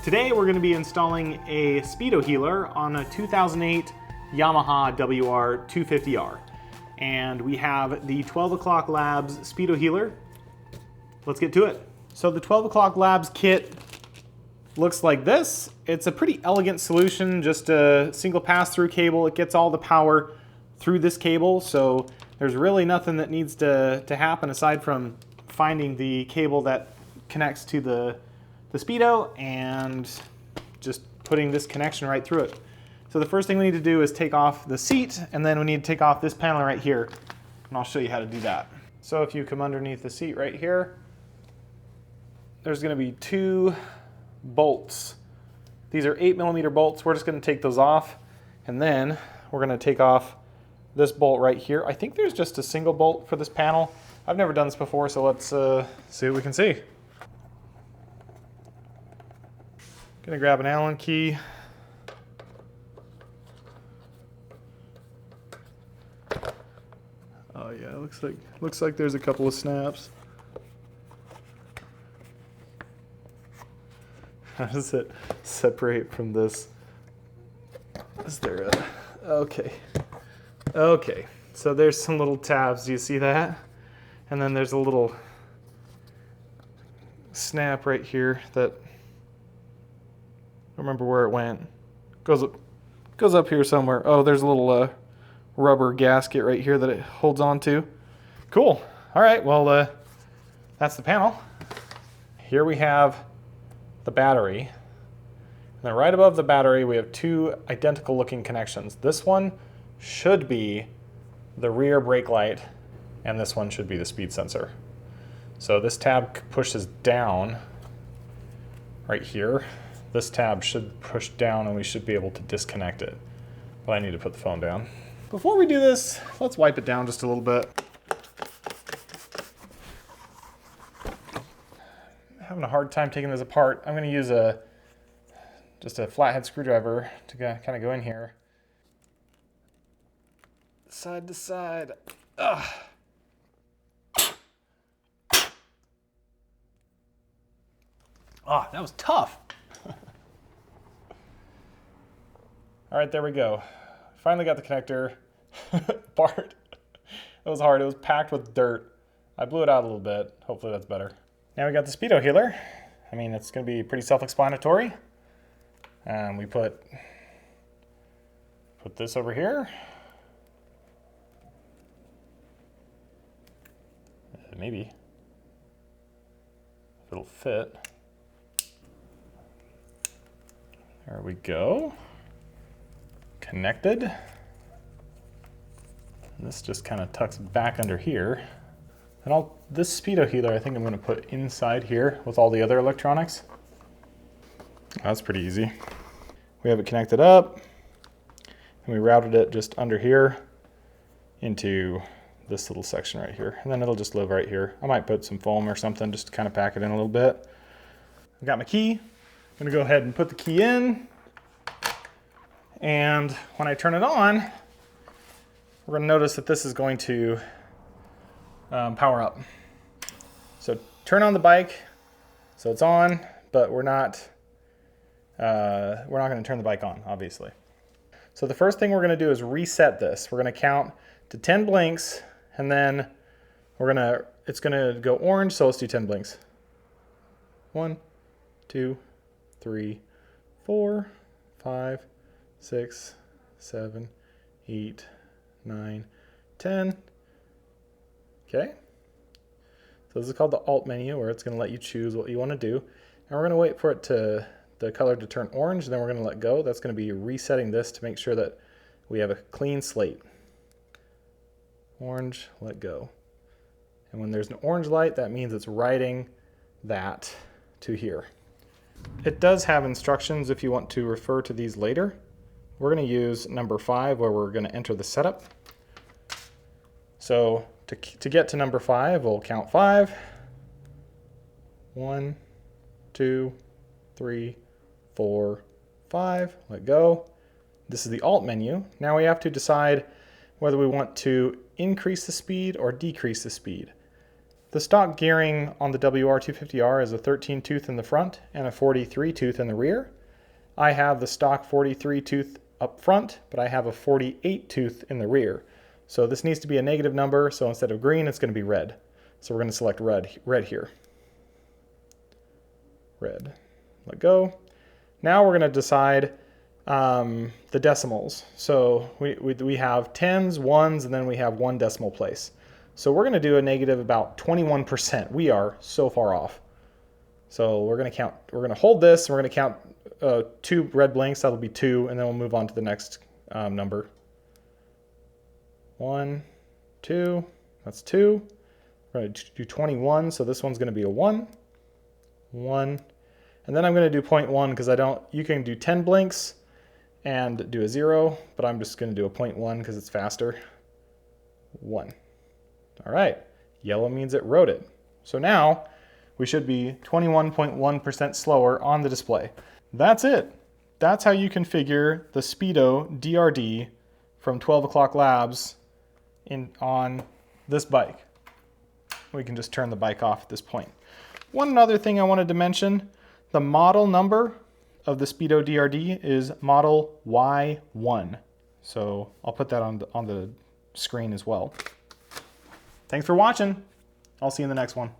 Today we're going to be installing a Speedo healer on a 2008 Yamaha WR250R. And we have the 12oclocklabs Speedo healer. Let's get to it. So the 12oclocklabs kit looks like this. It's a pretty elegant solution, just a single pass-through cable. It gets all the power through this cable, so there's really nothing that needs to happen aside from finding the cable that connects to the Speedo and just putting this connection right through it. So the first thing we need to do is take off the seat, and then we need to take off this panel right here, and I'll show you how to do that. So if you come underneath the seat right here, there's going to be two bolts. These are 8mm bolts. We're just going to take those off, and then we're going to take off this bolt right here. I think there's just a single bolt for this panel. I've never done this before, so let's see what we can see. Gonna grab an Allen key. Oh yeah, looks like there's a couple of snaps. How does it separate from this? Is there a... Okay, so there's some little tabs. Do you see that? And then there's a little snap right here that, I don't remember where it went. Goes up here somewhere. Oh, there's a little rubber gasket right here that it holds on to. Cool. All right, well, that's the panel. Here we have the battery. And then right above the battery, we have two identical looking connections. This one should be the rear brake light, and this one should be the speed sensor. So this tab pushes down right here. This tab should push down and we should be able to disconnect it. But I need to put the phone down. Before we do this, let's wipe it down just a little bit. I'm having a hard time taking this apart. I'm going to use just a flathead screwdriver to kind of go in here. Side to side. Ugh. Ah, that was tough. All right, there we go. Finally got the connector apart. It was hard. It was packed with dirt. I blew it out a little bit. Hopefully that's better. Now we got the Speedo healer. I mean, it's going to be pretty self-explanatory. We put this over here. Maybe if it'll fit. There we go. Connected. And this just kind of tucks back under here. And this Speedo healer I think I'm going to put inside here with all the other electronics. That's pretty easy. We have it connected up, and we routed it just under here into this little section right here. And then it'll just live right here. I might put some foam or something just to kind of pack it in a little bit. I've got my key. I'm going to go ahead and put the key in. And when I turn it on, we're going to notice that this is going to power up. So turn on the bike, so it's on, but we're not going to turn the bike on, obviously. So the first thing we're going to do is reset this. We're going to count to 10 blinks, and then it's going to go orange, so let's do 10 blinks. 1, 2, 3, 4, 5, 6, 7, 8, 9, 10. Okay. So this is called the Alt menu, where it's going to let you choose what you want to do. And we're going to wait for the color to turn orange, and then we're going to let go. That's going to be resetting this to make sure that we have a clean slate. Orange, let go. And when there's an orange light, that means it's writing that to here. It does have instructions if you want to refer to these later. We're going to use number 5, where we're going to enter the setup. So to get to number 5, we'll count 5. 1, 2, 3, 4, 5. Let go. This is the Alt menu. Now we have to decide whether we want to increase the speed or decrease the speed. The stock gearing on the WR250R is a 13 tooth in the front and a 43 tooth in the rear. I have the stock 43 tooth up front, but I have a 48 tooth in the rear. So this needs to be a negative number, so instead of green, it's going to be red. So we're going to select red here. Red. Let go. Now we're going to decide the decimals. So we have tens, ones, and then we have 1 decimal place. So we're going to do a negative about 21%. We are so far off. So we're going to count. We're going to hold this, and we're going to count 2 red blinks. That'll be 2, and then we'll move on to the next number. 1, 2. That's 2. We're going to do 21. So this one's going to be a 1, 1. And then I'm going to do 0.1 because you can do 10 blinks and do a 0, but I'm just going to do a 0.1 because it's faster. 1. All right, yellow means it wrote it. So now we should be 21.1% slower on the display. That's it. That's how you configure the Speedo DRD from 12 O'Clock Labs on this bike. We can just turn the bike off at this point. One other thing I wanted to mention, the model number of the Speedo DRD is model Y1. So I'll put that on the screen as well. Thanks for watching. I'll see you in the next one.